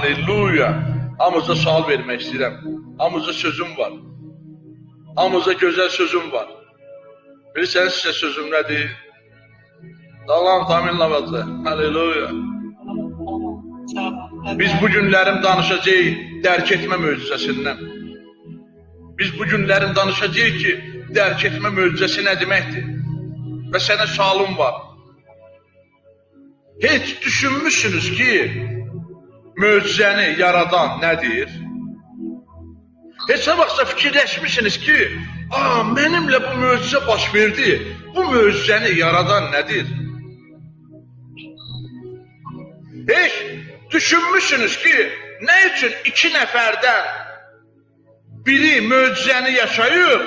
Halleluya. Hamınıza sual vermək istəyirəm. Hamınıza sözüm var. Hamınıza gözəl sözüm var. Bilirsiniz sizə sözüm nədir? Dalam taminlə vəzə. Halleluya. Biz bu günlərim danışacağıq dərk etmə möcüzəsindən. Biz bu günlərim danışacağıq ki, dərk etmə möcüzəsi nə deməkdir? Və sənə sualım var. Heç düşünmüşsünüz ki, möcüzəni yaradan nədir? Heç vaxtsa fikirləşmişsiniz ki, mənimlə bu möcüzə baş verdi, bu möcüzəni yaradan nədir? Heç düşünmüşsünüz ki, nə üçün iki nəfərdən biri möcüzəni yaşayır,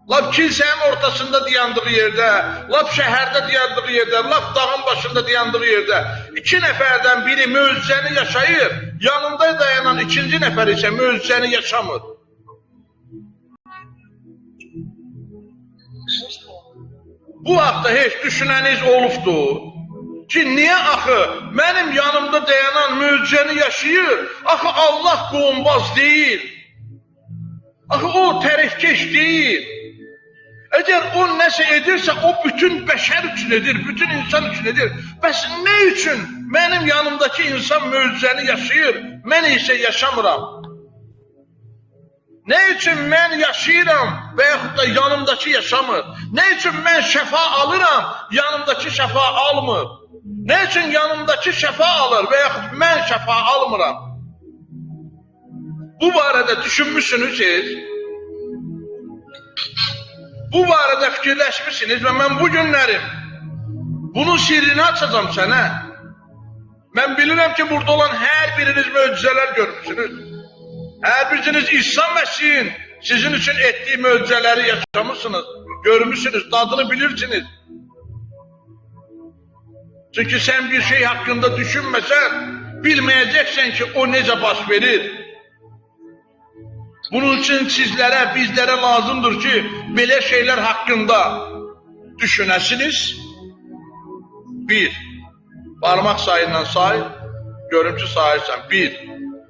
lap kilsənin ortasında dayandığı yerdə, lap şəhərdə dayandığı yerdə, lap dağın başında dayandığı yerdə iki nəfərdən biri möcüzəni yaşayır, yanında dayanan ikinci nəfər isə möcüzəni yaşamır. Bu haqda heç düşünəniz olubdur ki, niyə axı mənim yanımda dayanan möcüzəni yaşayır? Axı Allah qoğunbaz deyil. Axı o tərifkeş deyil. Əgər o nəsə edirsə, o bütün bəşər üçün edir, bütün insan üçün edir. Bəs nə üçün mənim yanımdakı insan möcüzəni yaşayır, mən isə yaşamıram? Nə üçün mən yaşayıram və yaxud da yanımdakı yaşamır? Nə üçün mən şəfa alıram, yanımdakı şəfa almır? Nə üçün yanımdakı şəfa alır və yaxud mən şəfa almıram? Bu barədə düşünmüşsünüz siz? Bu barədə fikirləşmişsiniz və mən bu günlərim bunun sirrini açacağım sənə. Mən bilirəm ki, burada olan hər biriniz möcüzələr görmüşsünüz. Hər biriniz İsa Məsihin sizin üçün etdiyi möcüzələri yaşamışsınız, görmüşsünüz, dadını bilirsiniz. Çünki sən bir şey haqqında düşünməsən, bilməyəcəksən ki, o necə baş verir. Bunun üçün sizlərə, bizlərə lazımdır ki, belə şeylər haqqında düşünəsiniz. Bir, parmaq sayından say, görüm ki sayırsan. Bir,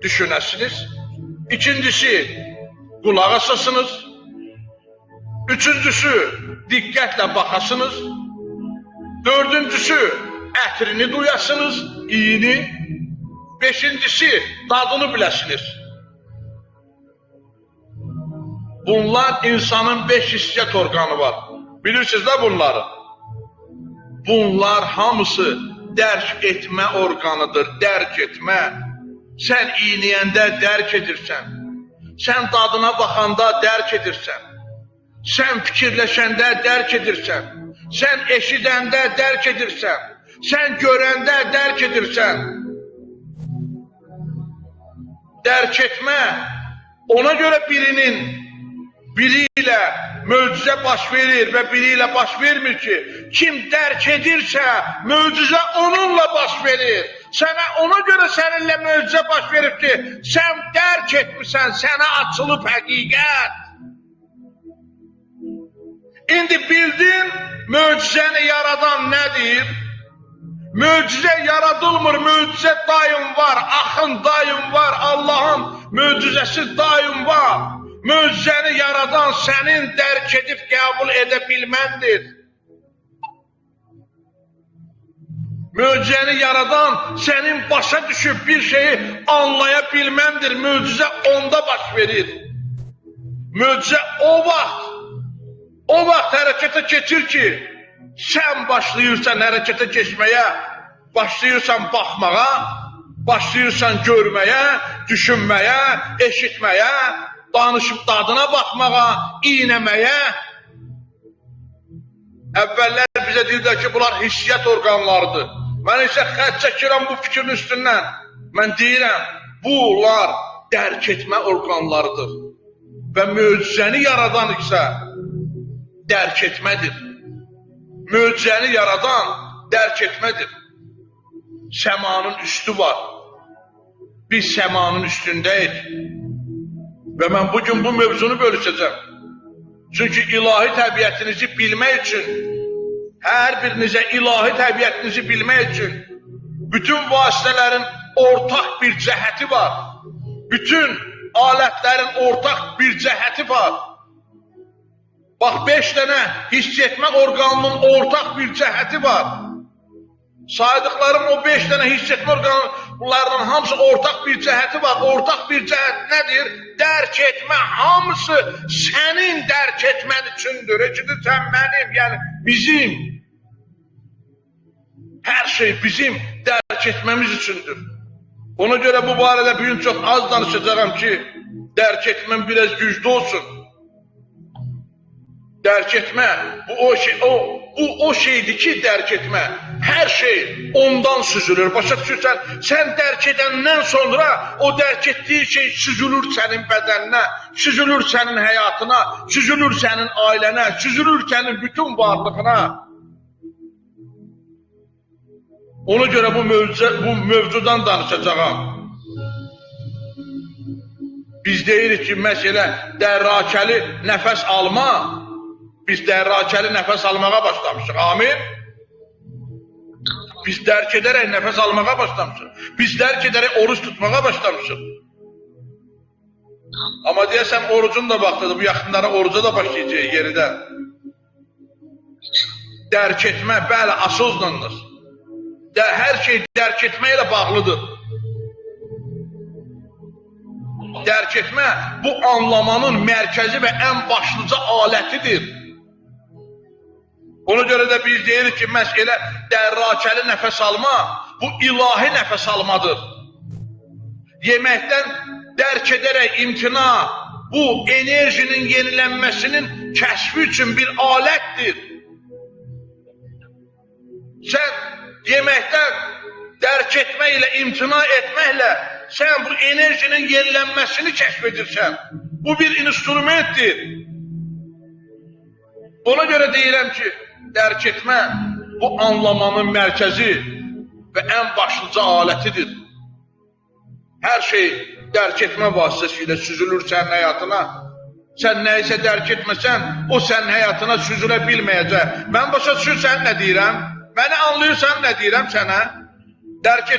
düşünəsiniz. İkincisi, qulaq asasınız. Üçüncüsü, diqqətlə baxasınız. Dördüncüsü, ətrini duyasınız, iyini. Beşincisi, dadını biləsiniz. Bunlar insanın 5 hissiyat orqanı var. Bilirsiniz də bunları. Bunlar hamısı dərk etmə orqanıdır, dərk etmə. Sən iyniyəndə dərk edirsən. Sən dadına baxanda dərk edirsən. Sən fikirləşəndə dərk edirsən. Sən eşidəndə dərk edirsən. Sən görəndə dərk edirsən. Dərk etmə, ona görə biri ilə möcüzə baş verir və biri ilə baş vermir ki, kim dərk edirsə, möcüzə onunla baş verir. Sənə ona görə səninlə möcüzə baş verib ki, sən dərk etmirsən, sənə açılıb həqiqət. İndi bildin, möcüzəni yaradan nədir? Möcüzə yaradılmır, möcüzə daim var, axın daim var, Allahın möcüzəsi daim var. Möcüzəni yaradan sənin dərk edib qəbul edə bilməndir. Möcüzəni yaradan sənin başa düşüb bir şeyi anlaya bilməndir. Möcüzə onda baş verir. Möcüzə o vaxt hərəkətə keçir ki, sən başlayırsan hərəkətə keçməyə, başlayırsan baxmağa, başlayırsan görməyə, düşünməyə, eşitməyə, danışıb dadına baxmağa, iynəməyə. Əvvəllər bizə deyirlər ki, bunlar hissiyyat orqanlarıdır. Mən isə xət çəkirəm bu fikrin üstündən. Mən deyirəm, bunlar dərk etmə orqanlarıdır. Və möcüzəni yaradan isə dərk etmədir. Möcüzəni yaradan dərk etmədir. Səmanın üstü var. Biz səmanın üstündəyik. Və mən bugün bu mövzunu bölüşəcəm. Çünki ilahi təbiətinizi bilmək üçün, hər birinizə ilahi təbiətinizi bilmək üçün bütün vasitələrin ortaq bir cəhəti var. Bütün alətlərin ortaq bir cəhəti var. Bax, 5 dənə hiss etmə orqanının ortaq bir cəhəti var. Saydıqlarım o 5 dənə hiss etmə orqanlarının hamısı ortaq bir cəhəti var. Ortaq bir cəhət nədir? Dərk etmə, hamısı sənin dərk etmən üçündür. Sən mənim, yəni bizim. Hər şey bizim dərk etməmiz üçündür. Ona görə bu barədə bugün çox az danışacağım ki, dərk etməm biraz güclü olsun. Dərk etmə, bu o şeydir ki, dərk etmə. Hər şey ondan süzülür. Başa düşürsən, sən dərk edəndən sonra o dərk etdiyi şey süzülür sənin bədəninə, süzülür sənin həyatına, süzülür sənin ailənə, süzülür sənin bütün varlığına. Ona görə bu mövzudan danışacağım. Biz deyirik ki, məsələ dərrakəli nəfəs alma. Biz dərrakəli nəfəs almağa başlamışıq. Amin. Biz dərk edərək nəfəs almağa başlamışıq. Biz dərk edərək oruç tutmağa başlamışıq. Amma deyəsəm, orucun da vaxtıdır. Bu yaxınlara oruca da başlayacaq yeridən. Dərk etmə, bəli, asıldır. Hər şey dərk etmə ilə bağlıdır. Dərk etmə, bu anlamanın mərkəzi və ən başlıca alətidir. Ona görə də biz deyirik ki, məsələ dərrakəli nəfəs alma, bu ilahi nəfəs almadır. Yeməkdən dərk edərək imtina, bu enerjinin yenilənməsinin kəşfi üçün bir alətdir. Sən yeməkdən dərk etmə ilə, imtina etməklə sən bu enerjinin yenilənməsini kəşf edirsən. Bu bir instrumentdir. Ona görə deyirəm ki, dərk etmə bu anlamanın mərkəzi və ən başlıca alətidir. Hər şey dərk etmə vasitəsilə süzülür sənin həyatına. Sən nə isə dərk etməsən, o sənin həyatına süzülə bilməyəcək. Mən başa düşürsən nə deyirəm? Məni anlayırsan nə deyirəm sənə? Dərk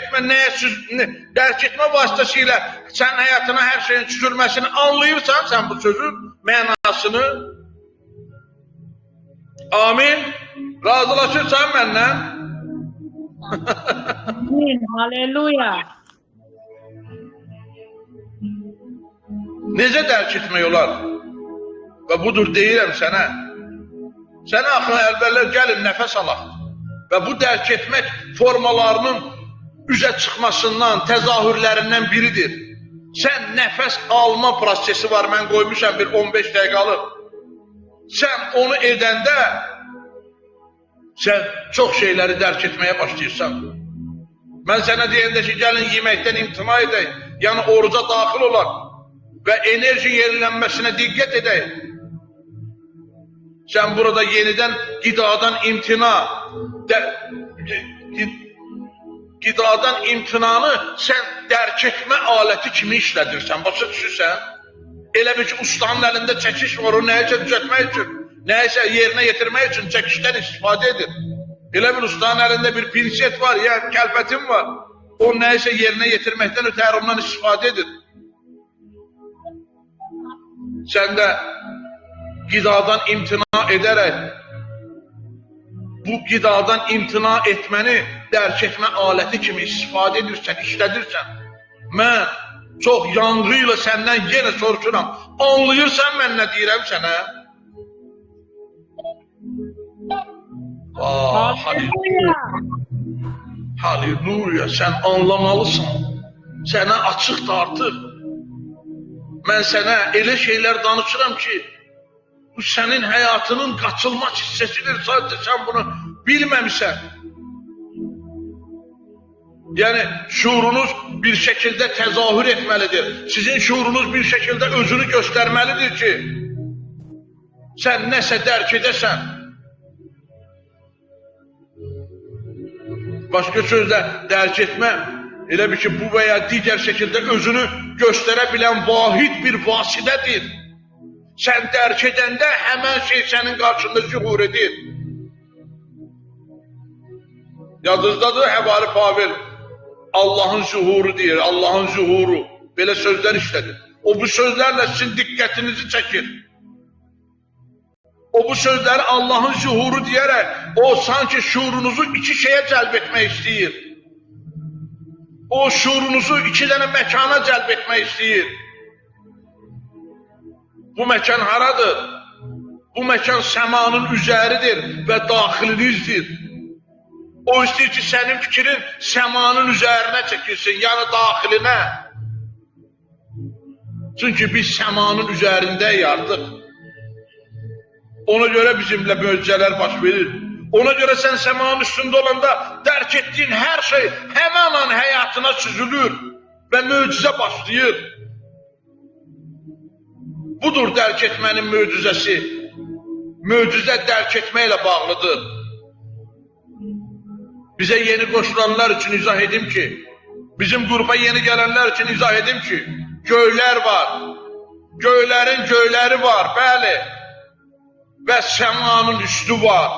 etmə vasitəsilə sənin həyatına hər şeyin süzülməsini anlayırsan sən bu sözün mənasını. Amin. Razılaşırsan məndən? Amin. Halleluya. Necə dərk etmək olar? Və budur deyirəm sənə. Sənə axı əlbəllər gəlin nəfəs alaq. Və bu dərk etmək formalarının üzə çıxmasından, təzahürlərindən biridir. Sən nəfəs alma prosesi var, mən qoymuşam bir 15 dəqiqalıq. Sən onu edəndə, sən çox şeyləri dərk etməyə başlayırsan. Mən sənə deyəndə ki, gəlin yeməkdən imtina edək, yəni oruca daxil olaq və enerji yenilənməsinə diqqət edək. Sən burada yenidən qidadan imtinanı sən dərk etmə aləti kimi işlədirsən, başa düşürsən? Elə bir ki, ustanın əlində çəkiş var, o nəyisə düzəltmək üçün, nəyisə yerinə yetirmək üçün çəkişdən istifadə edir. Elə bir ustanın əlində bir pinset var, ya kəlbətin var, o nəyisə yerinə yetirməkdən ötəri ondan istifadə edir. Sən də qidadan imtina edərək, bu qidadan imtina etməni dərk etmə aləti kimi istifadə edirsən, işlədirsən. Mən çox yanğı ilə səndən yenə soruşuram, anlayırsan mən nə deyirəm sənə? Halleluya, sən anlamalısan, sənə açıqdır artıq. Mən sənə elə şeylər danışıram ki, bu sənin həyatının qaçılmaz hissəsidir, sadəcə sən bunu bilməmişsən. Yəni, şuurunuz bir şəkildə təzahür etməlidir. Sizin şuurunuz bir şəkildə özünü göstərməlidir ki, sən nəsə dərk edəsən. Başqa sözlə, dərk etmə, elə bir ki, bu və ya digər şəkildə özünü göstərə bilən vahid bir vasitədir. Sən dərk edəndə həmən şey sənin qarşında zühur edir. Yadınızdadır Həvari Pavel Allahın zuhuru deyir, Allahın zuhuru. Belə sözlər işlədir. O bu sözlərlə sizin diqqətinizi çəkir. O bu sözləri Allahın zuhuru deyərək, o sanki şuurunuzu iki şeyə cəlb etmək istəyir. O şuurunuzu iki dənə məkana cəlb etmək istəyir. Bu məkan haradır? Bu məkan səmanın üzəridir və daxilinizdir. O istəyir ki, sənin fikrin səmanın üzərinə çəkilsin, yəni daxilinə. Çünki biz səmanın üzərindəyik artıq. Ona görə bizimlə möcüzələr baş verir. Ona görə sən səmanın üstündə olanda dərk etdiyin hər şey həmən an həyatına süzülür və möcüzə başlayır. Budur dərk etmənin möcüzəsi. Möcüzə dərk etməklə bağlıdır. Bizə yeni qoşulanlar üçün izah edim ki, bizim qrupa yeni gələnlər üçün izah edim ki, göylər var, göylərin göyləri var, bəli, və səmanın üstü var.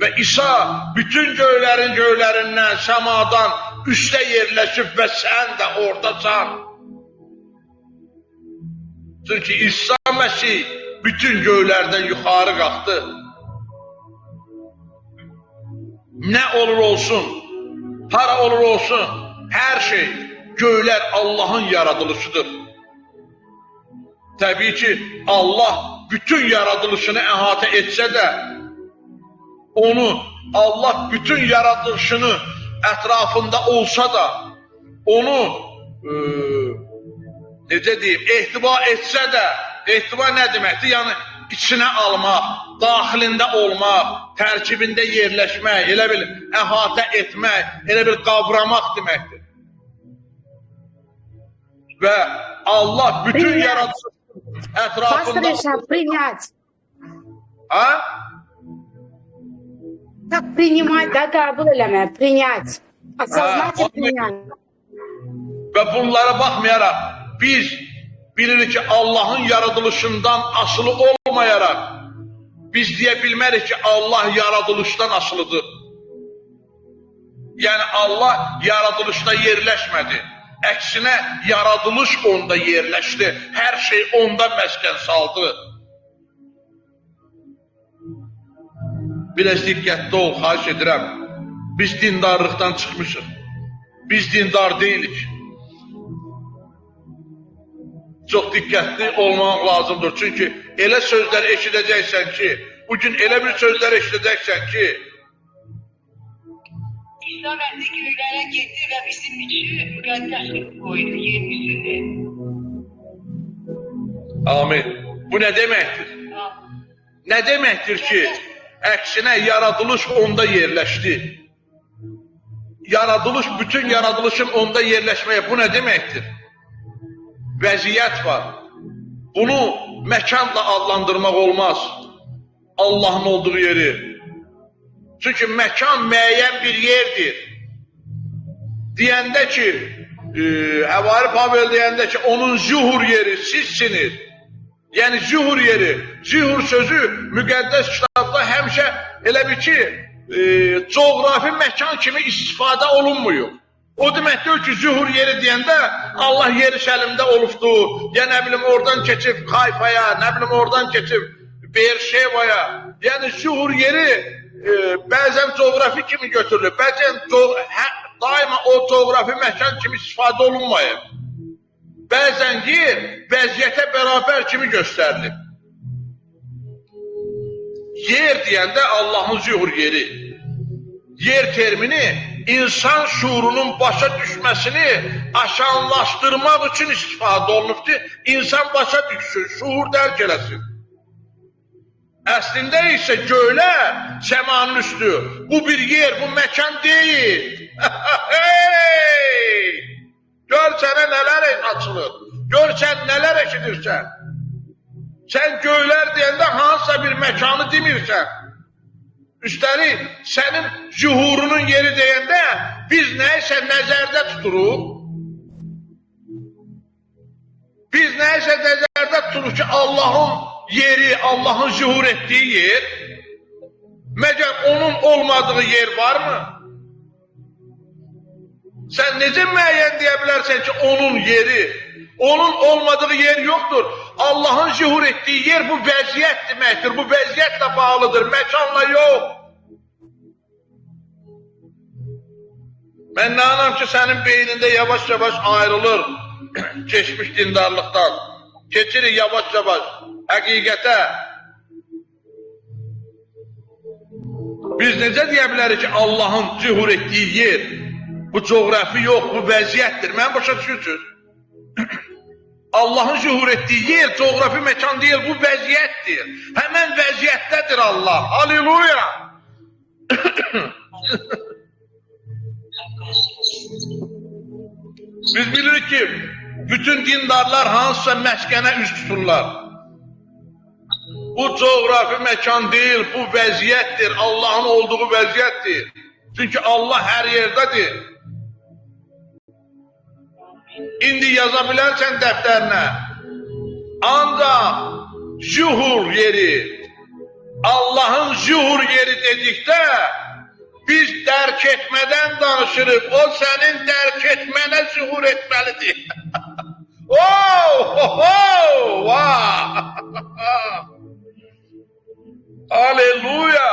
Və İsa bütün göylərin göylərindən, səmadan üstə yerləşib və sən də oradasan. Çünki İsa Məsih bütün göylərdən yuxarı qalxdı. Nə olur olsun, hara olur olsun, hər şey, göylər Allahın yaradılışıdır. Təbii ki, Allah bütün yaradılışını əhatə etsə də, Allah bütün yaradılışını ətrafında olsa da, onu, necə deyim, ehtiva etsə də, ehtiva nə deməkdir? Yəni, içinə almaq, daxilində olmaq, tərkibində yerləşmək, elə bil əhatə etmək, elə bil qavramaq deməkdir. Və Allah bütün yaradılışını ətrafında... Пастор, принять. Ha? Так, принимать, да, было eləmək, принять. Осознать и принять. Və bunlara baxmayaraq, biz bilirik ki, Allahın yaradılışından asılı olmayaraq, biz deyə bilmərik ki, Allah yaradılışdan asılıdır. Yəni, Allah yaradılışda yerləşmədi. Əksinə, yaradılış onda yerləşdi. Hər şey onda məskən saldı. Biraz diqqətli ol, xahiş edirəm. Biz dindarlıqdan çıxmışıq. Biz dindar deyilik. Çox diqqətli olmaq lazımdır. Çünki elə sözlər eşidəcəksən ki, bugün elə bir sözlər eşidəcəksən ki, İsa Məsih göylərə getdi və bizim üçün müqəddəslik qoydu yerin üstündə. amin. Bu nə deməkdir? Nə deməkdir ki, əksinə yaradılış onda yerləşdi. Yaradılış, bütün yaradılışın onda yerləşməyə bu nə deməkdir? Vəziyyət var. Bunu məkanla adlandırmaq olmaz. Allahın olduğu yeri. Çünki məkan müəyyən bir yerdir. Deyəndə ki, Həvari Pavel deyəndə ki, onun zuhur yeri sizsiniz. Yəni zuhur yeri. Zuhur sözü müqəddəs kitabda həmişə elə bir ki, coğrafi məkan kimi istifadə olunmuyor. O deməkdir ki, zuhur yeri deyəndə Allah Yeruşalimdə olubdu. Ya nə bilim oradan keçib Hayfaya, nə bilim oradan keçib Berşevaya. Yəni zuhur yeri bəzən coğrafi kimi götürülür. Bəzən daima o coğrafi məkan kimi istifadə olunmayıb. Bəzən yer vəziyyətə bərabər kimi göstərilir. Yer deyəndə Allahın zuhur yeri. Yer termini insan şuurunun başa düşməsini aşanlaşdırmaq üçün istifadə olunubdur. İnsan başa düşsün, şuur dərk eləsin. Əslində isə göylər səmanın üstü. Bu bir yer, bu məkan deyil. Gör sənə nələr açılır. Gör sən nələr eşidirsən. Sən göylər deyəndə hansısa bir məkanı demirsən. Üstəlik, sənin zuhurunun yeri deyəndə biz nəysə nəzərdə tuturuq. Biz nəysə nəzərdə tuturuq ki, Allahın yeri, Allahın zuhur etdiyi yer, məgər onun olmadığı yer var mı? Sən necə müəyyən deyə bilərsən ki, onun yeri, onun olmadığı yer yoxdur. Allahın zühur etdiyi yer bu vəziyyət deməkdir, bu vəziyyətlə bağlıdır, məkanla yox. Mən inanıram ki, sənin beynində yavaş-yavaş ayrılır geçmiş dindarlıqdan. Keçirik yavaş-yavaş həqiqətə. Biz necə deyə bilərik ki, Allahın zühur etdiyi yer, bu coğrafi yox, bu vəziyyətdir. Mən başa düşürsünüz. Allahın zühur etdiyi yer, coğrafi məkan deyil, bu vəziyyətdir. Həmən vəziyyətdədir Allah. Halleluya! Biz bilirik ki, bütün dindarlar hansısa məskənə üz tuturlar. Bu coğrafi məkan deyil, bu vəziyyətdir, Allahın olduğu vəziyyətdir. Çünki Allah hər yerdədir. İndi yaza bilərsən dəftərinə. Ancaq zühur yeri, Allahın zühur yeri dedikdə, biz dərk etmədən danışırıq, o sənin dərk etmənə zühur etməlidir. Aleluya!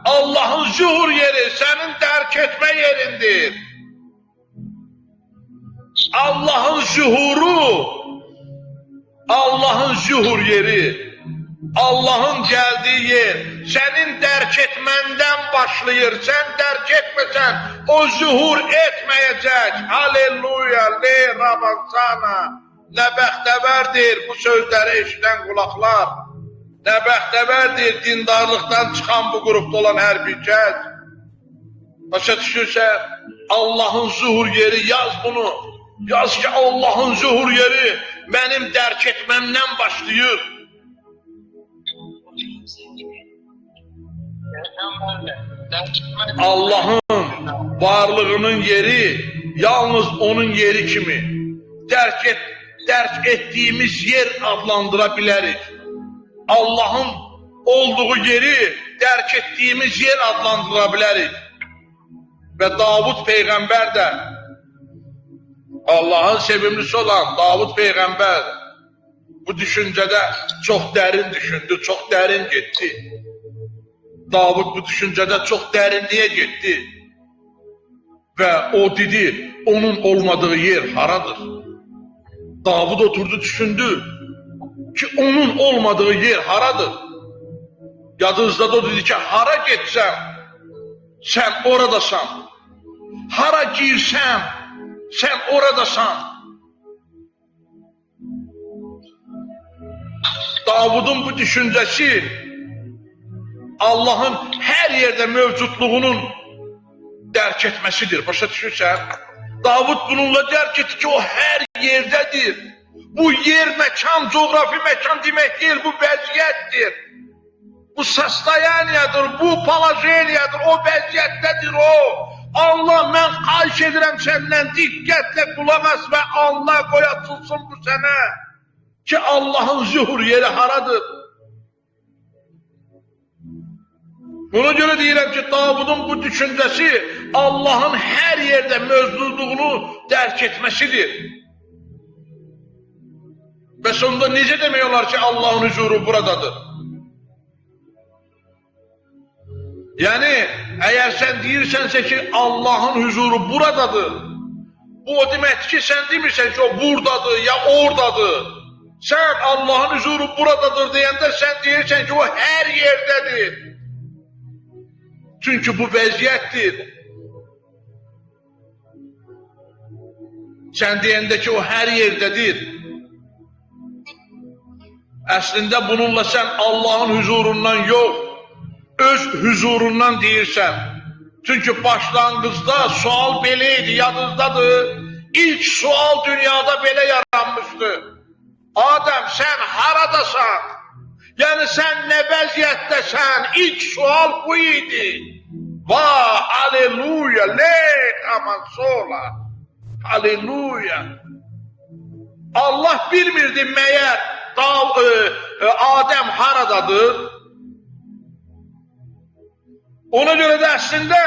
Allahın zühur yeri sənin dərk etmə yerindir. Allahın zühur yeri, Allahın gəldiyi yer, sənin dərk etməndən başlayır. Sən dərk etməsən, o zühur etməyəcək. Aleluya, le rabansana. Nə bəxtəvərdir bu sözləri eşidən qulaqlar. Nə bəxtəvərdir dindarlıqdan çıxan bu qrupda olan hər bir kəs. Başa düşürsə, Allahın zühur yeri, yaz bunu. Yaz ki, Allahın zühur yeri mənim dərk etməmdən başlayır. Allahın varlığının yeri yalnız onun yeri kimi dərk etdiyimiz yer adlandıra bilərik. Allahın olduğu yeri dərk etdiyimiz yer adlandıra bilərik. Və Davud Peyğəmbər də, Allahın sevimlisi olan Davud Peyğəmbər bu düşüncədə çox dərin düşündü, çox dərin getdi. Davud bu düşüncədə çox dərinliyə getdi və o dedi, onun olmadığı yer haradır? Davud oturdu, düşündü ki, onun olmadığı yer haradır? Yadınızda da o dedi ki, hara getsəm, sən oradasan. Hara girsəm, sən oradasan. Davudun bu düşüncəsi Allahın hər yerdə mövcudluğunun dərk etməsidir. Başa düşürsən? Davud bununla dərk etdi ki, o hər yerdədir. Bu yer, məkan, coğrafi məkan demək deyil, bu vəziyyətdir. Bu sostoyaniyadır, bu polojeniyadır, o vəziyyətdədir o. Allah, mən xahiş edirəm səndən diqqətlə qulaq as və Allah qoy açılsın bu sənə ki, Allahın zühur yeri haradır? Buna görə deyirəm ki, Davudun bu düşüncəsi Allahın hər yerdə mövcudluğunu dərk etməsidir. Və sonunda necə demək olar ki, Allahın hüzuru buradadır? Yəni, əgər sən deyirsənsə ki, Allahın hüzuru buradadır, bu o deməkdir ki, sən demirsən ki, o buradadır ya oradadır. Sən Allahın hüzuru buradadır deyəndə sən deyirsən ki, o hər yerdədir. Çünki bu vəziyyətdir. Sən deyəndə ki, o hər yerdədir. Əslində bununla sən Allahın hüzurundan yox, öz hüzurundan deyirsən. Çünki başlanğıcda sual belə idi, yadınızdadır. İlk sual dünyada belə yaranmışdı. Adəm, sən haradasan? Yəni sən nə vəziyyətdəsən? İlk sual bu idi. Va, aleluya, lek aman sola. Aleluya. Allah bilmirdi məyər Adəm haradadır? Ona görə də əslində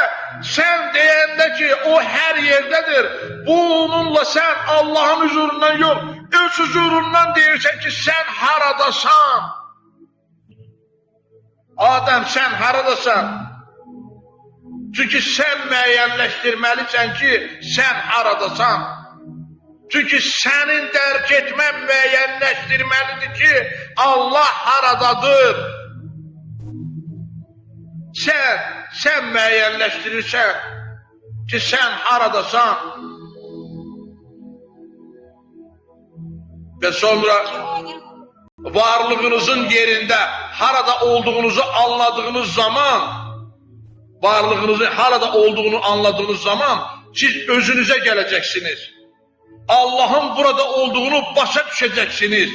sən deyəndə ki, o hər yerdədir, bununla sən Allahın huzurundan yox, öz huzurundan deyirsən ki, sən haradasan? Adəm, sən haradasan? Çünki sən müəyyənləşdirməlisən ki, sən haradasan? Çünki sənin dərk etmən müəyyənləşdirməlidir ki, Allah haradadır? Sən müəyyənləşdirirsən ki, sən haradasan? Və sonra varlığınızın yerində harada olduğunuzu anladığınız zaman, siz özünüzə gələcəksiniz. Allahın burada olduğunu başa düşəcəksiniz.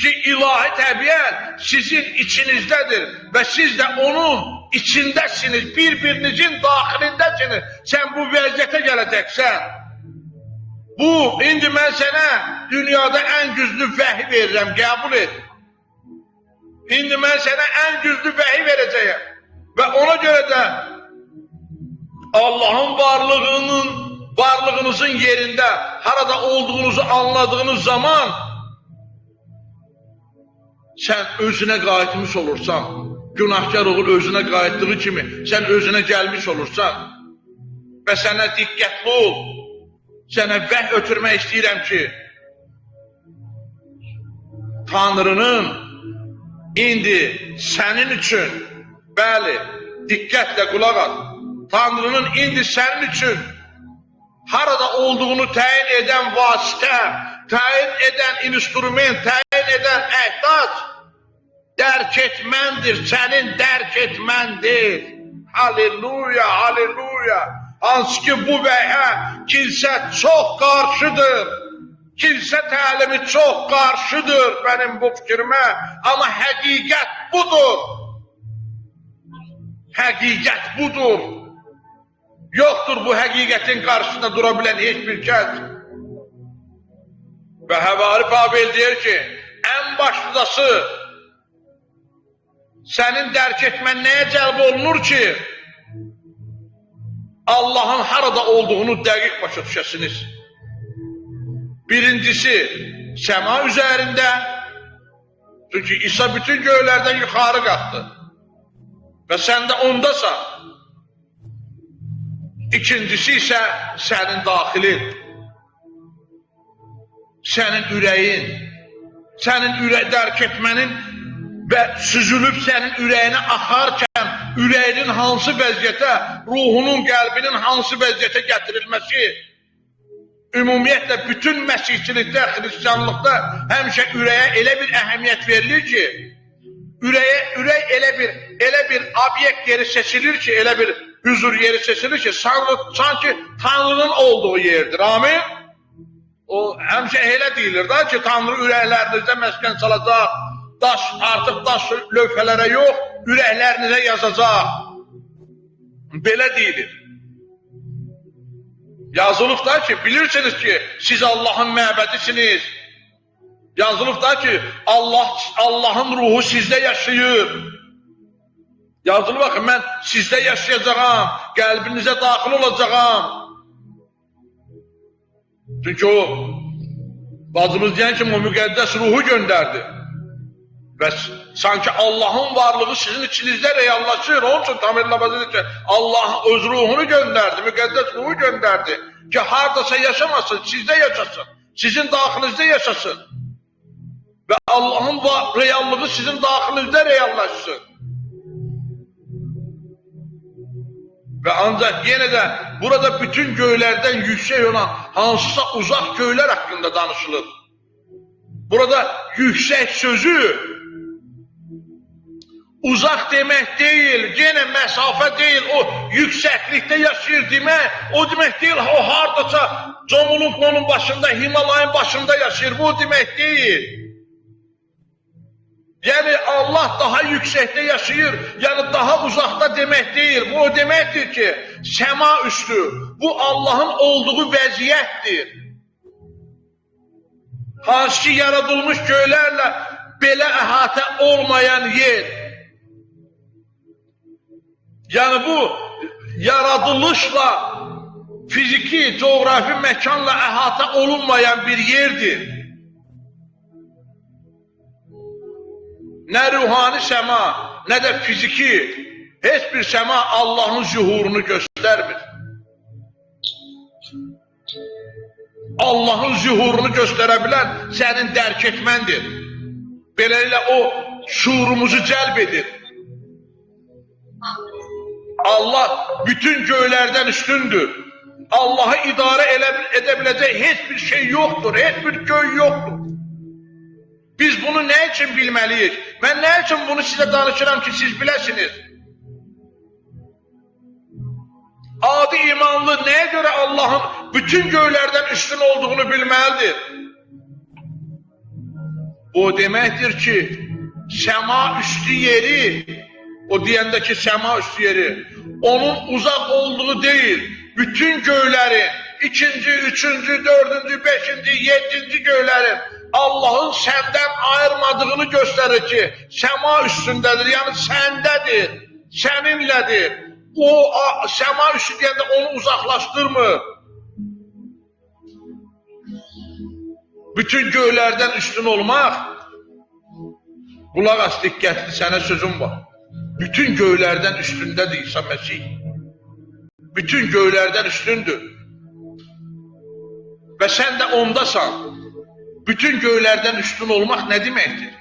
Ki ilahi təbiət sizin içinizdədir və siz də onun içindəsiniz, bir-birinizin daxilindəsiniz. Sən bu vəziyyətə gələcəksən. İndi mən sənə dünyada ən güclü vəhi verirəm, qəbul et. İndi mən sənə ən güclü vəhi verəcəyəm. Və ona görə də Allahın varlığınızın yerində harada olduğunuzu anladığınız zaman sən özünə qayıtmış olursan, günahkar oğul özünə qayıtdığı kimi sən özünə gəlmiş olursan və sənə diqqətli ol, sənə vəh ötürmək istəyirəm ki, Tanrının indi sənin üçün, bəli, diqqətlə qulaq as, Tanrının indi sənin üçün harada olduğunu təyin edən vasitə, təyin edən instrument, təyin edən əhdac dərk etməndir, sənin dərk etməndir. Halleluya, halleluya. Hansı ki bu vəhə kilsə çox qarşıdır. Kilsə təlimi çox qarşıdır mənim bu fikrimə. Amma həqiqət budur. Həqiqət budur. Yoxdur bu həqiqətin qarşısında dura bilən heç bir kəs. Və Həvari Babel deyir ki, ən başlıdası sənin dərk etmən nəyə cəlb olunur ki, Allahın harada olduğunu dəqiq başa düşəsiniz. Birincisi, səma üzərində, çünki İsa bütün göylərdən yuxarı qalxdı və sən də ondasan. İkincisi isə sənin daxilin, sənin ürəyin, sənin dərk etmənin və süzülüb sənin ürəyinə axarkən ürəyinin hansı vəziyyətə, ruhunun, qəlbinin hansı vəziyyətə gətirilməsi, ümumiyyətlə bütün məsihçilikdə, xristiyanlıqda həmişə ürəyə elə bir əhəmiyyət verilir ki, ürək elə bir obyekt yeri seçilir ki, elə bir huzur yeri seçilir ki, sanki Tanrının olduğu yerdir. Amin. O həmişə elə deyilir da ki, Tanrı ürəklərinizdə məskən salacaq, artıq daş lövhələrə yox, ürəklərinizə yazacaq. Belə deyilir. Yazılıb da ki, bilirsiniz ki, siz Allahın məbədisiniz. Yazılıb da ki, Allahın ruhu sizdə yaşayır. Yazılıb baxın, mən sizdə yaşayacağam, qəlbinizə daxil olacağam. Çünki o, bacımız deyən kimi o müqəddəs ruhu göndərdi. Və sanki Allahın varlığı sizin içinizdə reallaşır. Onun üçün Tamir Labazi deyir ki, Allah öz ruhunu göndərdi, müqəddəs ruhu göndərdi. Ki, haradasa yaşamasın, sizdə yaşasın, sizin daxilinizdə yaşasın. Və Allahın reallığı sizin daxilinizdə reallaşsın. Və ancaq yenə də burada bütün göylərdən yüksək olan hansısa uzaq göylər haqqında danışılır. Burada yüksək sözü uzaq demək deyil, yenə məsafə deyil, o yüksəklikdə yaşayır demək, o demək deyil, o haradasa Comulunqonun başında, Himalayın başında yaşayır, bu demək deyil. Yəni Allah daha yüksəkdə yaşayır, yəni daha uzaqda demək deyil. Bu o deməkdir ki, səma üstü, bu Allahın olduğu vəziyyətdir. Hansı ki, yaradılmış göylərlə belə əhatə olmayan yer. Yəni bu, yaradılışla fiziki, coğrafi məkanla əhatə olunmayan bir yerdir. Nə ruhani səma, nə də fiziki heç bir səma Allahın zühurunu göstərmir. Allahın zühurunu göstərə bilən sənin dərk etməndir. Beləliklə o şuurumuzu cəlb edir. Allah bütün göylərdən üstündür. Allah'ı idarə edə biləcək heç bir şey yoxdur, heç bir göy yoxdur. Biz bunu nə üçün bilməliyik? Mən nə üçün bunu sizə danışıram ki, siz biləsiniz? Adi imanlı nəyə görə Allah'ın bütün göylərdən üstün olduğunu bilməlidir? O deməkdir ki, səma üstü yeri, o deyəndə ki, səma üstü yeri, onun uzaq olduğu deyil, bütün göylərin, ikinci, üçüncü, dördüncü, beşinci, yedinci göylərin Allah'ın səndən ayırmadığını göstərir ki, səma üstündədir, yəni səndədir, səninlədir. O səma üstü deyəndə onu uzaqlaşdırmır. Bütün göylərdən üstün olmaq, qulaq as diqqətli, sənə sözüm var. Bütün göylərdən üstündədir İsa Məsih. Bütün göylərdən üstündür. Və sən də ondasan. Bütün göylərdən üstün olmaq nə deməkdir?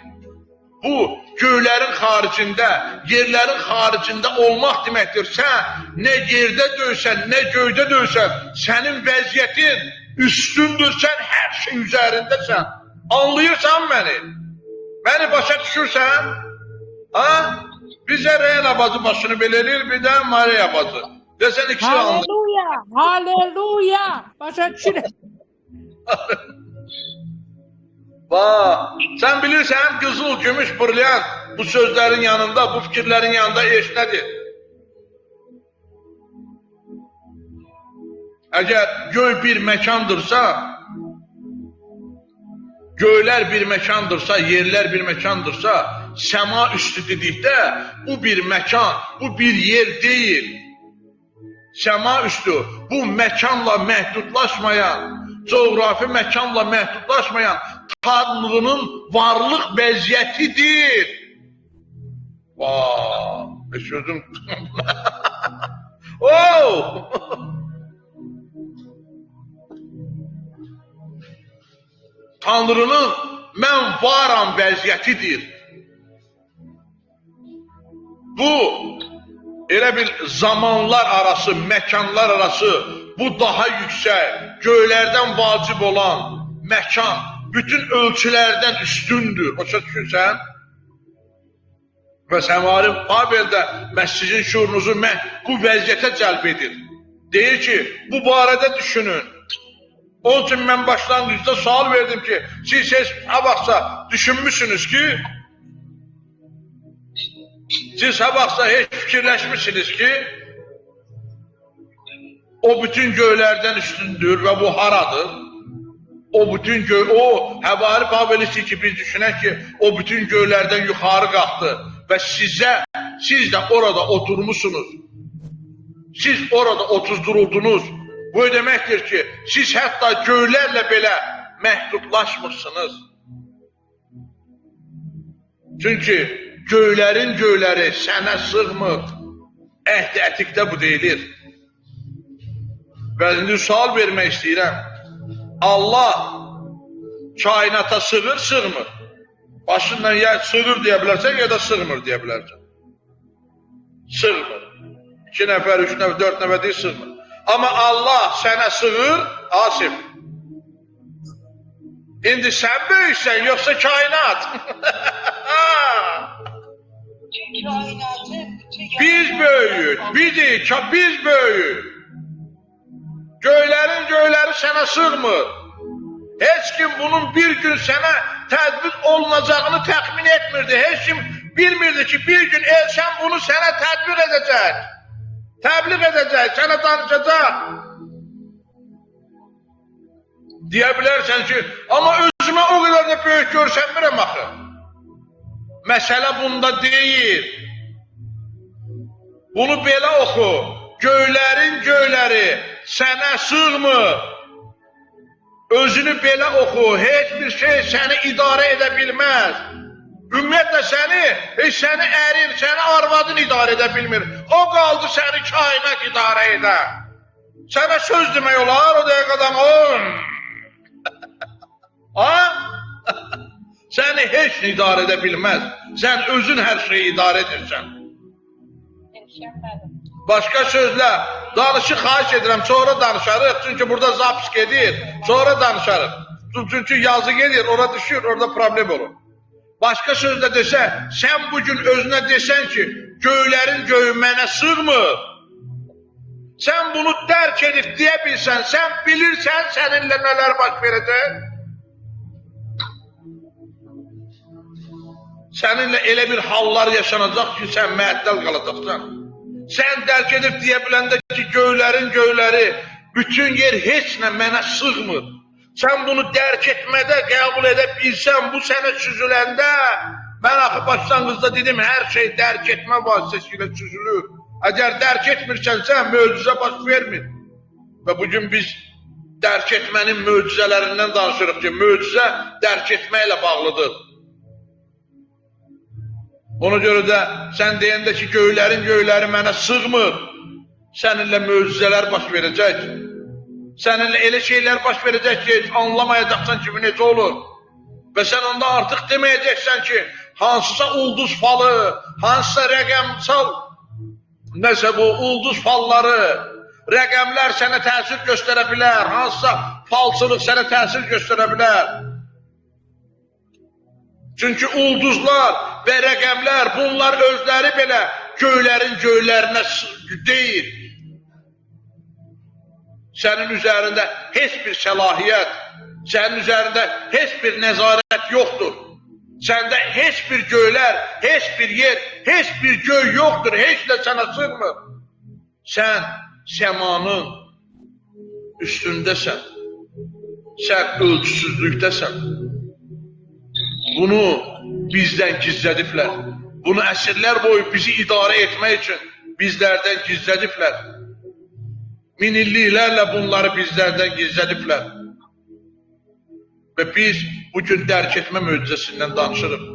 Bu, göylərin xaricində, yerlərin xaricində olmaq deməkdir. Sən nə yerdə döysən, nə göydə döysən, sənin vəziyyətin üstündür, sən hər şey üzərindəsən. Anlayırsan məni? Məni başa düşürsən? Ha? Bizə Reyna bacı başını belə eləyir, bir də Mariya bacı. Desən ikisi anlayır. Haleluya, haleluya. Başa düşürəm. Bax, sən bilirsən, qızıl, gümüş, brilliant bu sözlərin yanında, bu fikirlərin yanında eş nədir? Əgər göy bir məkandırsa, göylər bir məkandırsa, yerlər bir məkandırsa, səma üstü dedikdə bu bir məkan, bu bir yer deyil. Səma üstü bu məkanla məhdudlaşmayan, coğrafi məkanla məhdudlaşmayan Tanrının varlıq vəziyyətidir. Vay, sözüm. Tanrının mən varam vəziyyətidir. Bu, elə bir zamanlar arası, məkanlar arası, bu daha yüksək, göylərdən vacib olan məkan, bütün ölçülərdən üstündür. Başa düşürsən? Və Səmari Pavel də sizin şuurunuzu bu vəziyyətə cəlb edir. Deyir ki, bu barədə düşünün. Onun üçün mən başlanğıcda sual verdim ki, siz sabahsa düşünmüşsünüz ki, siz sabahsa heç fikirləşmişsiniz ki, o bütün göylərdən üstündür və bu haradır? O bütün göy, o Həvari Pavelisi ki, biz düşünək ki, o bütün göylərdən yuxarı qalxdı və siz də orada oturmuşsunuz. Siz orada otuzdurudunuz. Bu deməkdir ki, siz hətta göylərlə belə məhdudlaşmırsınız. Çünki göylərin göyləri sənə sığmır. Əhd-i ətikdə bu deyilir. Və indi sual vermək istəyirəm. Allah kainata sığır, sığmır. Başından ya sığır deyə bilərsən, ya da sığmır deyə bilərsən. Sığmır. 2 nəfər, 3 nəfər, 4 nəfər deyil, sığmır. Amma Allah sənə sığır, Asif. İndi sən böyüksən, yoxsa kainat? Biz böyük, biz böyük. Göylərin göyləri sənə sığmır. Heç kim bunun bir gün sənə tədbiq olunacağını təxmin etmirdi. Heç kim bilmirdi ki, bir gün sən bunu sənə tədbiq edəcək. Təbliğ edəcək, sənə danışacaq. Deyə bilərsən ki, amma özümə o qədər də böyük görsənmirəm axı. Məsələ bunda deyil. Bunu belə oxu. göylərin göyləri sənə sığmır. Özünü belə oxu, heç bir şey səni idarə edə bilməz. Ümumiyyətlə səni ərin, səni arvadın idarə edə bilmir. O qaldı səni kainat idarə edə. Sənə söz demək olar, o dəqiqədən ha? Səni heç nə idarə edə bilməz. Sən özün hər şeyi idarə edirsən. Başqa sözlə, danışı xahiş edirəm, sonra danışarıq. Çünki burada zaps gedir, sonra danışarıq. Çünki yazı gedir, ora düşür, orada problem olur. Başqa sözlə desə, sən bugün özünə desən ki, göylərin göyü mənə sığmır. Sən bunu dərk edib deyə bilsən, sən bilirsən səninlə nələr baş verəcək. Səninlə elə bir hallar yaşanacaq ki, sən məəttəl qalacaqsan. Sən dərk edib deyə biləndə ki, göylərin göyləri, bütün yer heç nə mənə sığmır. Sən bunu dərk etmədə qəbul edə bilsən, bu sənə süzüləndə, mən axı başlanğıcda dedim, hər şey dərk etmə vasitəsilə süzülür. Əgər dərk etmirsənsə, möcüzə baş vermir. Və bugün biz dərk etmənin möcüzələrindən danışırıq ki, möcüzə dərk etməklə bağlıdır. Ona görə də sən deyəndə ki, göylərin göyləri mənə sığmır, səninlə möcüzələr baş verəcək. Səninlə elə şeylər baş verəcək ki, anlamayacaqsan ki, bu necə olur. Və sən onda artıq deməyəcəksən ki, hansısa ulduz falı, hansısa rəqəmsal, nəsə bu ulduz falları, rəqəmlər sənə təsir göstərə bilər, hansısa falçılıq sənə təsir göstərə bilər. Çünki ulduzlar və rəqəmlər, bunlar özləri belə göylərin göylərinə deyil. Sənin üzərində heç bir səlahiyyət, sənin üzərində heç bir nəzarət yoxdur. Səndə heç bir göylər, heç bir yer, heç bir göy yoxdur, heç də sənə sığmır. Sən səmanın üstündəsən, sən ölçüsüzlükdəsən. Bunu bizdən gizlədiblər. Bunu əsrlər boyu bizi idarə etmək üçün bizlərdən gizlədiblər. Minilliklərlə bunları bizlərdən gizlədiblər. Və biz bugün dərk etmə möcüzəsindən danışırıq.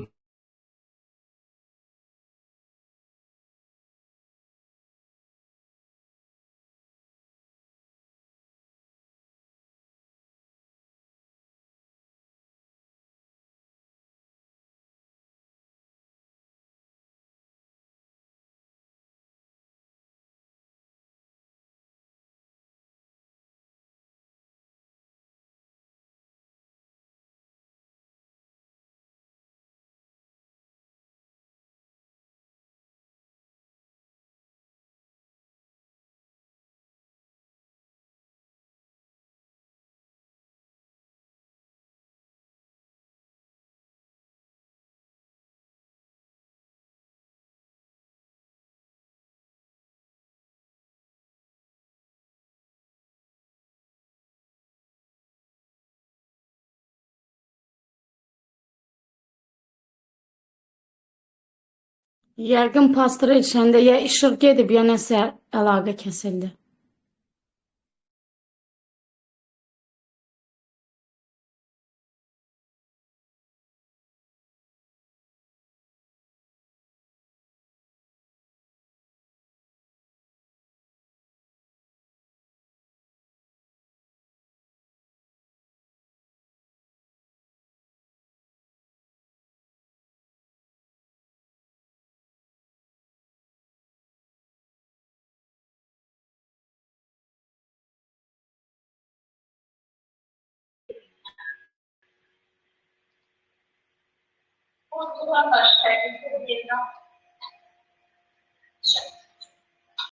Yəqin pastora içəndə ya işıq gedib, ya nəsə əlaqə kəsildi. O zaman başlayalım.